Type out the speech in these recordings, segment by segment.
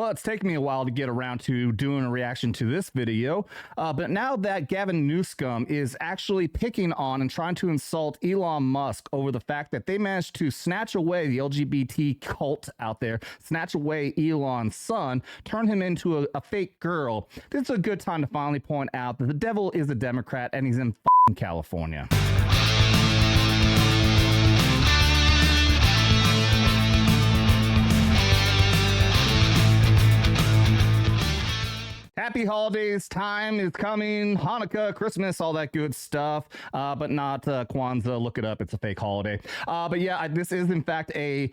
Well, it's taken me a while to get around to doing a reaction to this video, but now that Gavin Newsom is actually picking on and trying to insult Elon Musk over the fact that they managed to snatch away the LGBT cult out there, snatch away Elon's son, turn him into a fake girl, this is a good time to finally point out that the devil is a Democrat and he's in California. Happy holidays, time is coming, Hanukkah, Christmas, all that good stuff, but not Kwanzaa. Look it up, it's a fake holiday. But yeah, this is in fact a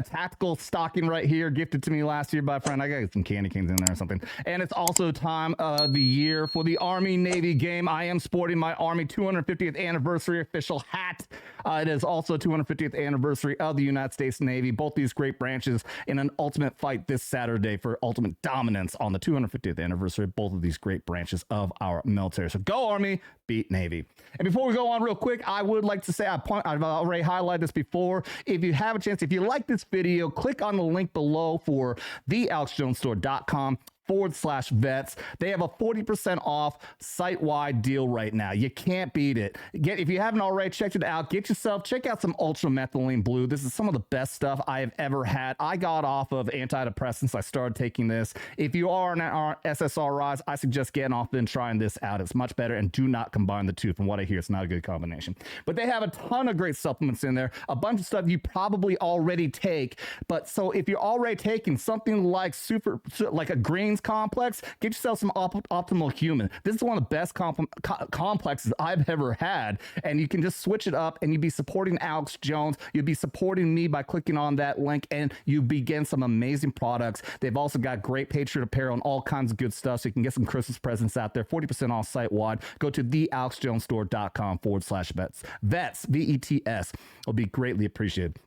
tactical stocking right here, gifted to me last year by a friend. I got some candy canes in there or something. And it's also time of the year for the Army-Navy game. I am sporting my Army 250th anniversary official hat. It is also 250th anniversary of the United States Navy. Both these great branches in an ultimate fight this Saturday for ultimate dominance on the 250th anniversary of both of these great branches of our military. So go Army, beat Navy. And before we go on real quick, I would like to say, I've already highlighted this before. If you have a chance, if you like this video, click on the link below for thealexjonesstore.com/vets. They have a 40% off site-wide deal right now. You can't beat it. If you haven't already checked it out, check out some ultramethylene blue. This is some of the best stuff I have ever had. I got off of antidepressants. I started taking this. If you are on SSRIs, I suggest getting off and trying this out. It's much better, and do not combine the two. From what I hear, it's not a good combination. But they have a ton of great supplements in there, a bunch of stuff you probably already take. But so if you're already taking something like a greens complex, get yourself some optimal human. This is one of the best complexes I've ever had, and you can just switch it up and you'd be supporting Alex Jones. You'd be supporting me by clicking on that link, and you begin some amazing products. They've also got great Patriot apparel and all kinds of good stuff, so you can get some Christmas presents out there. 40% off site wide. Go to thealexjonesstore.com/vets. Vets, VETS, will be greatly appreciated.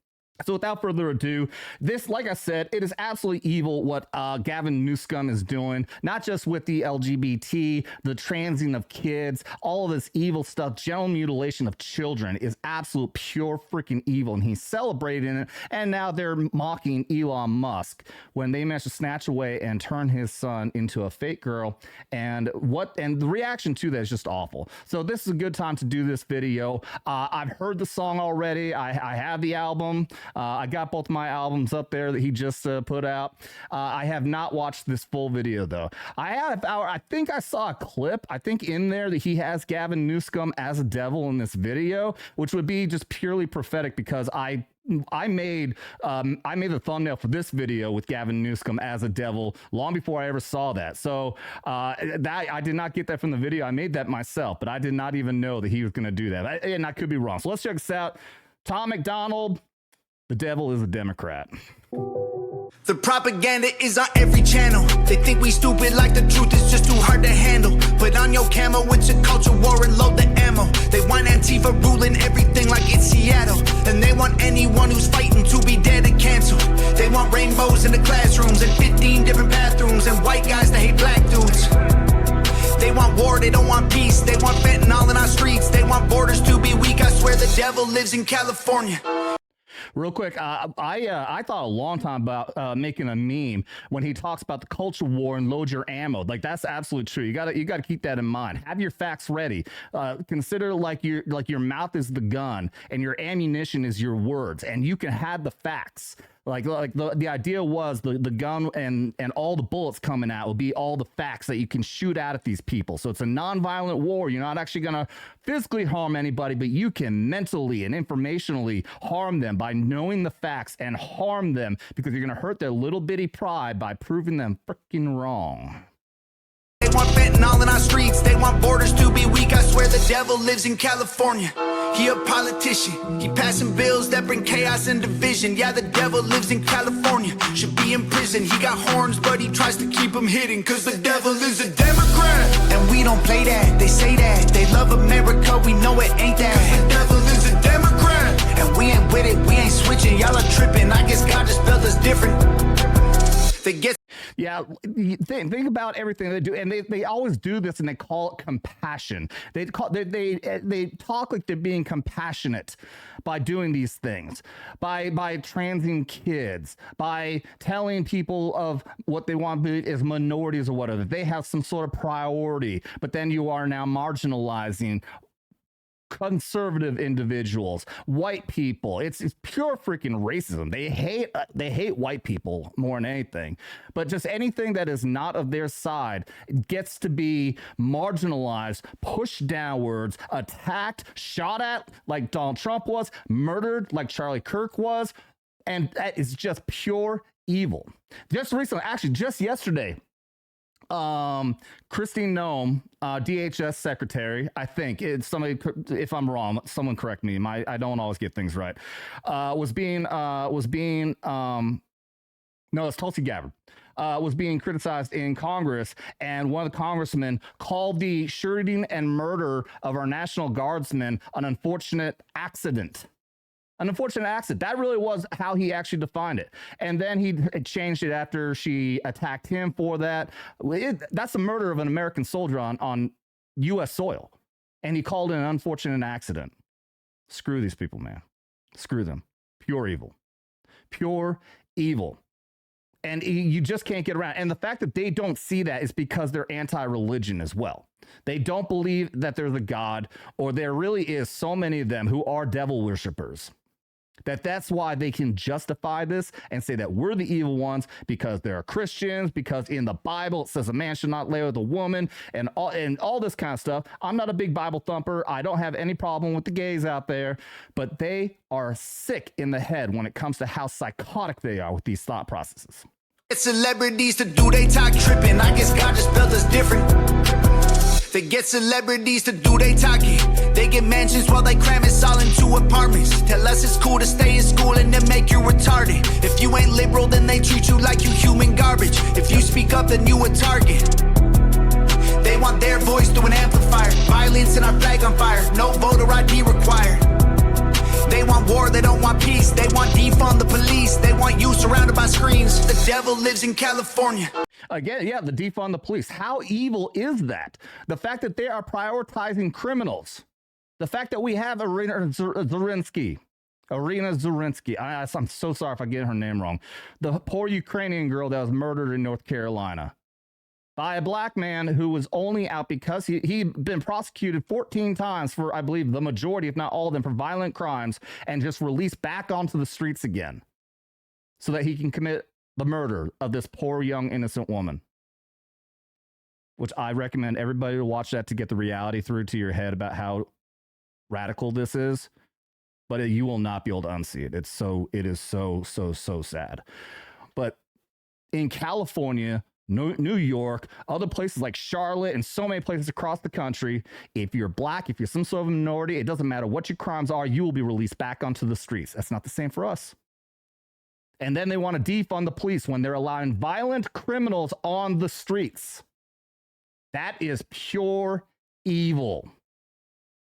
So without further ado, this, like I said, it is absolutely evil what Gavin Newsom is doing, not just with the LGBT, the transing of kids, all of this evil stuff, genital mutilation of children is absolute pure freaking evil, and he's celebrating it, and now they're mocking Elon Musk when they managed to snatch away and turn his son into a fake girl, and the reaction to that is just awful. So this is a good time to do this video. I've heard the song already. I have the album. I got both my albums up there that he just put out. I have not watched this full video though. I think I saw a clip, I think in there, that he has Gavin Newsom as a devil in this video, which would be just purely prophetic, because I made the thumbnail for this video with Gavin Newsom as a devil long before I ever saw that. So that I did not get that from the video. I made that myself, but I did not even know that he was going to do that. And I could be wrong. So let's check this out. MacDonald. The devil is a Democrat. The propaganda is on every channel. They think we stupid like the truth is just too hard to handle. Put on your camo, it's a culture war and load the ammo. They want Antifa ruling everything like it's Seattle. And they want anyone who's fighting to be dead and canceled. They want rainbows in the classrooms and 15 different bathrooms and white guys that hate black dudes. They want war, they don't want peace. They want fentanyl in our streets. They want borders to be weak. I swear the devil lives in California. Real quick, I thought a long time about making a meme when he talks about the culture war and load your ammo. Like, that's absolutely true. You gotta keep that in mind. Have your facts ready. Consider like your mouth is the gun and your ammunition is your words, and you can have the facts. Like the idea was the gun and all the bullets coming out will be all the facts that you can shoot out at these people. So it's a non-violent war. You're not actually going to physically harm anybody, but you can mentally and informationally harm them by knowing the facts, and harm them because you're going to hurt their little bitty pride by proving them freaking wrong. They want fentanyl in our streets. They want borders to be weak. I swear the devil lives in California. He a politician. He passing bills that bring chaos and division. Yeah, the devil lives in California. Should be in prison. He got horns, but he tries to keep them hidden. Cause the devil is a Democrat. And we don't play that. They say that. They love America. We know it ain't that. Cause the devil is a Democrat. And we ain't with it. We ain't switching. Y'all are tripping. I guess God just felt us different. They get Yeah, think about everything they do, and they always do this, and they call it compassion. They talk like they're being compassionate by doing these things, by transing kids, by telling people of what they want to be as minorities or whatever. They have some sort of priority, but then you are now marginalizing conservative individuals, white people. It's pure freaking racism. They hate white people more than anything. But just anything that is not of their side gets to be marginalized, pushed downwards, attacked, shot at like Donald Trump was, murdered like Charlie Kirk was, and that is just pure evil. Just recently, actually just yesterday, Christine Nome, DHS secretary, I think it's somebody, if I'm wrong, someone correct me. I don't always get things right. No, it's Tulsi Gabbard. Was being criticized in Congress, and one of the congressmen called the shooting and murder of our National Guardsmen an unfortunate accident. An unfortunate accident. That really was how he actually defined it. And then he changed it after she attacked him for that. That's the murder of an American soldier on U.S. soil. And he called it an unfortunate accident. Screw these people, man. Screw them. Pure evil. Pure evil. And you just can't get around. And the fact that they don't see that is because they're anti-religion as well. They don't believe that there's a God, or there really is so many of them who are devil worshippers. That's why they can justify this and say that we're the evil ones because they're Christians, because in the Bible it says a man should not lay with a woman, and all this kind of stuff. I'm not a big Bible thumper. I don't have any problem with the gays out there, but they are sick in the head when it comes to how psychotic they are with these thought processes. Celebrities to do they talk tripping. I guess God just built us different. They get celebrities to do they talking. They get mansions while they cram us all into apartments. Tell us it's cool to stay in school and then make you retarded. If you ain't liberal, then they treat you like you human garbage. If you speak up, then you a target. They want their voice through an amplifier. Violence and our flag on fire. No voter ID required. They want war, they don't want peace. They want defund the police. They want you surrounded by screens. The devil lives in California. Again, yeah, the defund the police. How evil is that? The fact that they are prioritizing criminals. The fact that we have Irina Zurinsky. I'm so sorry if I get her name wrong. The poor Ukrainian girl that was murdered in North Carolina by a black man who was only out because he'd been prosecuted 14 times for, I believe, the majority, if not all of them, for violent crimes, and just released back onto the streets again so that he can commit the murder of this poor, young, innocent woman. Which I recommend everybody to watch that to get the reality through to your head about how radical this is. But you will not be able to unsee it. It is so sad. But in California, New York, other places like Charlotte, and so many places across the country, if you're black, if you're some sort of minority, it doesn't matter what your crimes are, you will be released back onto the streets. That's not the same for us. And then they want to defund the police when they're allowing violent criminals on the streets. That is pure evil.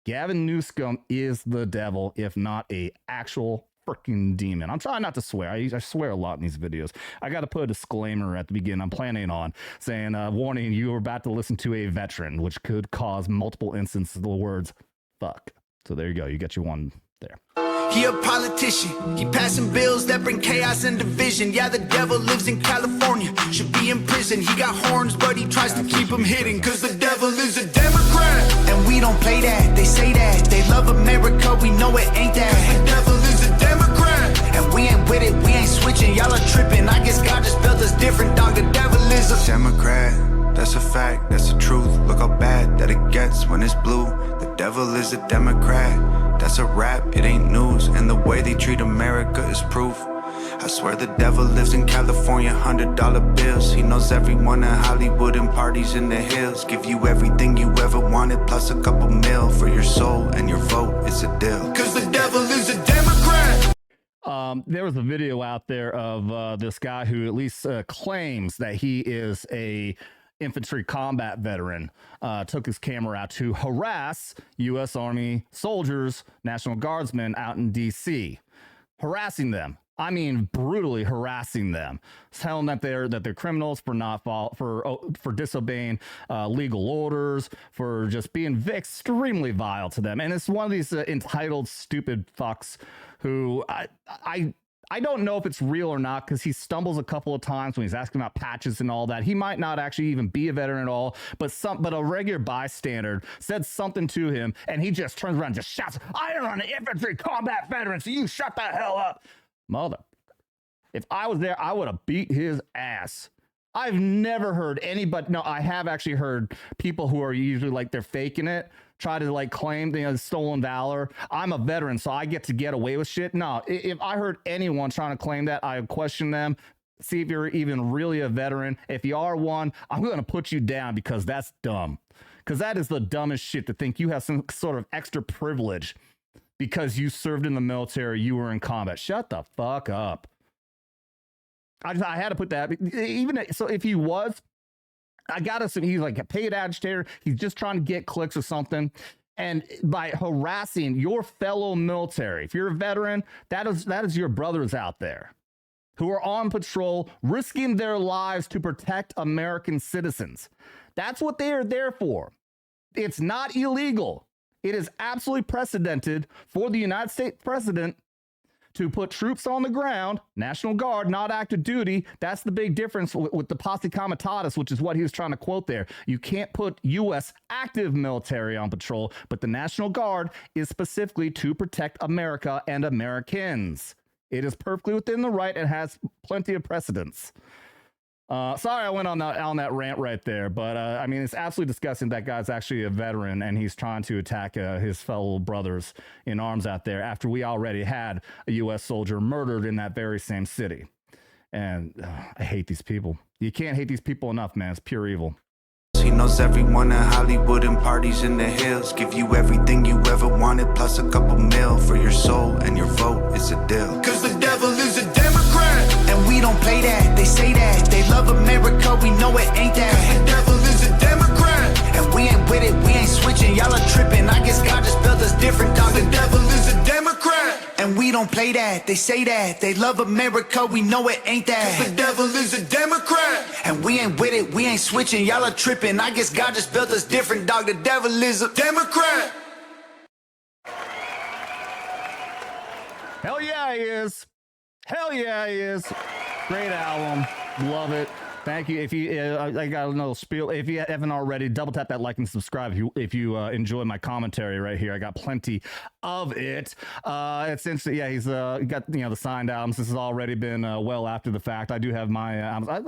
Gavin Newsom is the devil, if not a actual freaking demon. I'm trying not to swear. I swear a lot in these videos. I got to put a disclaimer at the beginning. I'm planning on saying, warning, you are about to listen to a veteran, which could cause multiple instances of the words fuck. So there you go. You get your one there. He a politician. He passing bills that bring chaos and division. Yeah, the devil lives in California. Should be in prison. He got horns, but he tries to keep them hidden. Cause the devil is a Democrat. And we don't play that. They say that. They love America. We know it ain't that. Cause the devil is a Democrat. And we ain't with it. We ain't switching. Y'all are tripping. I guess God just built us different, dog. The devil is a Democrat. That's a fact. That's the truth. Look how bad that it gets when it's blue. The devil is a Democrat. That's a rap, it ain't news. And the way they treat America is proof. I swear the devil lives in California, $100 bills. He knows everyone in Hollywood and parties in the hills. Give you everything you ever wanted, plus a couple mil for your soul and your vote. It's a deal. Cause the devil is a Democrat. There was a video out there of this guy who at least claims that he is a infantry combat veteran, took his camera out to harass U.S. Army soldiers, National Guardsmen out in D.C., harassing them. I mean, brutally harassing them, telling that they're criminals for not for disobeying legal orders, for just being extremely vile to them. And it's one of these entitled, stupid fucks who I don't know if it's real or not, because he stumbles a couple of times when he's asking about patches and all that. He might not actually even be a veteran at all, but a regular bystander said something to him, and he just turns around and just shouts, "I am an infantry combat veteran, so you shut the hell up." Mother, if I was there, I would have beat his ass. I've never heard anybody. No, I have actually heard people who are usually like they're faking it, try to like claim stolen valor. I'm a veteran, so I get to get away with shit. No, if I heard anyone trying to claim that, I would question them, see if you're even really a veteran. If you are one, I'm going to put you down, because that's dumb. Because that is the dumbest shit, to think you have some sort of extra privilege because you served in the military, you were in combat. Shut the fuck up. I had to put that. Even so, if he was, I gotta assume he's like a paid agitator. He's just trying to get clicks or something. And by harassing your fellow military, if you're a veteran, that is your brothers out there who are on patrol, risking their lives to protect American citizens. That's what they are there for. It's not illegal. It is absolutely precedented for the United States president to put troops on the ground, National Guard, not active duty. That's the big difference with the posse comitatus, which is what he was trying to quote there. You can't put U.S. active military on patrol, but the National Guard is specifically to protect America and Americans. It is perfectly within the right and has plenty of precedence. Sorry I went on that rant right there, but I mean, it's absolutely disgusting that guy's actually a veteran and he's trying to attack his fellow brothers in arms out there after we already had a U.S. soldier murdered in that very same city. And I hate these people. You can't hate these people enough, man. It's pure evil. He knows everyone in Hollywood and parties in the hills. Give you everything you ever wanted, plus a couple mil for your soul, and your vote is a deal. Cause the devil is a Democrat, and we don't play that. They say that they love America, we know it ain't that. Cause the devil is a Democrat, and we ain't with it, we ain't switching. Y'all are tripping, I guess God just built us different, dog. The devil is a Democrat, and we don't play that. They say that they love America, we know it ain't that. Cause the devil is a Democrat, and we ain't with it, we ain't switching. Y'all are tripping, I guess God just built us different, dog. The devil is a Democrat. Hell yeah, he is. Hell yeah, he is. Great album. Love it. Thank you. If you, I got another spiel. If you haven't already, double tap that like and subscribe. If you enjoy my commentary right here, I got plenty of it. It's interesting. Yeah, he's got the signed albums. This has already been well after the fact. I do have my albums. I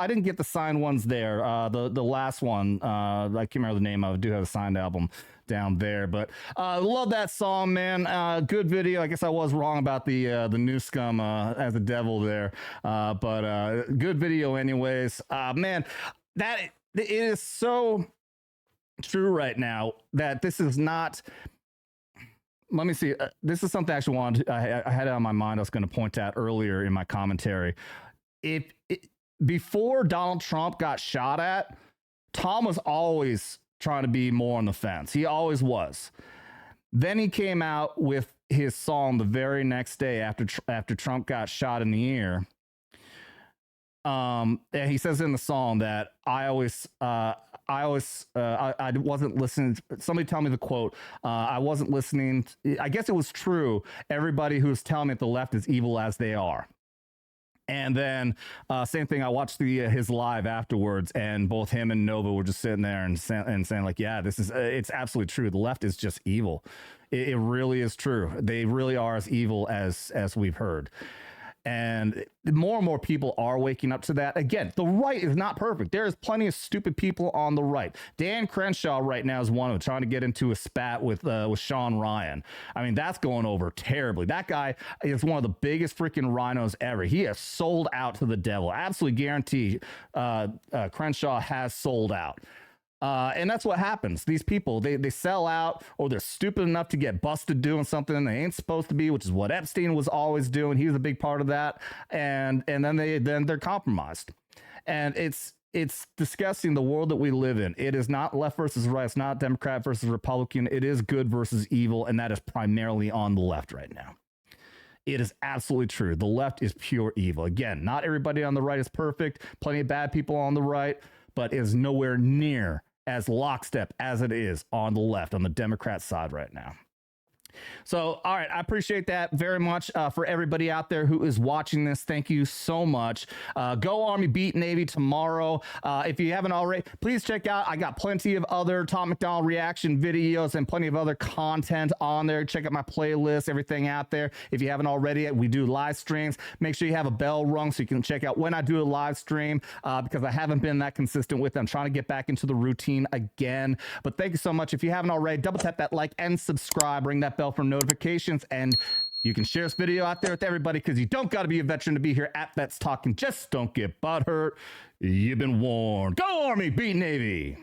didn't get the signed ones there. The last one, I can't remember the name of it. I do have a signed album down there, but love that song, man. Good video. I guess I was wrong about the new scum as a devil there, but good video anyways. Man, that it is so true right now that this is not. Let me see. This is something I actually I had it on my mind. I was going to point out earlier in my commentary. Before Donald Trump got shot at, Tom was always trying to be more on the fence. He always was. Then he came out with his song the very next day after Trump got shot in the ear. And he says in the song that I wasn't listening. Somebody tell me the quote. I wasn't listening. I guess it was true. Everybody who's telling me that the left is evil as they are. And then same thing. I watched his live afterwards, and both him and Nova were just sitting there and saying like, yeah, this is it's absolutely true. The left is just evil. It really is true. They really are as evil as we've heard. And more and more people are waking up to that. Again, the right is not perfect. There is plenty of stupid people on the right. Dan Crenshaw right now is one of them, trying to get into a spat with Sean Ryan. I mean, that's going over terribly. That guy is one of the biggest freaking rhinos ever. He has sold out to the devil. Absolutely guarantee Crenshaw has sold out. And that's what happens. These people, they sell out, or they're stupid enough to get busted doing something they ain't supposed to be, which is what Epstein was always doing. He was a big part of that. And then they're compromised. And it's disgusting, the world that we live in. It is not left versus right. It's not Democrat versus Republican. It is good versus evil. And that is primarily on the left right now. It is absolutely true. The left is pure evil. Again, not everybody on the right is perfect. Plenty of bad people on the right, but it is nowhere near as lockstep as it is on the left, on the Democrat side right now. So, all right, I appreciate that very much for everybody out there who is watching this. Thank you so much. Go Army, beat Navy tomorrow. If you haven't already, please check out. I got plenty of other Tom MacDonald reaction videos and plenty of other content on there. Check out my playlist, everything out there. If you haven't already, we do live streams. Make sure you have a bell rung so you can check out when I do a live stream because I haven't been that consistent with it. I'm trying to get back into the routine again. But thank you so much. If you haven't already, double tap that like and subscribe. Ring that bell for notifications, and you can share this video out there with everybody because you don't got to be a veteran to be here at Vets Talking. Just don't get butthurt. You've been warned. Go Army, beat Navy.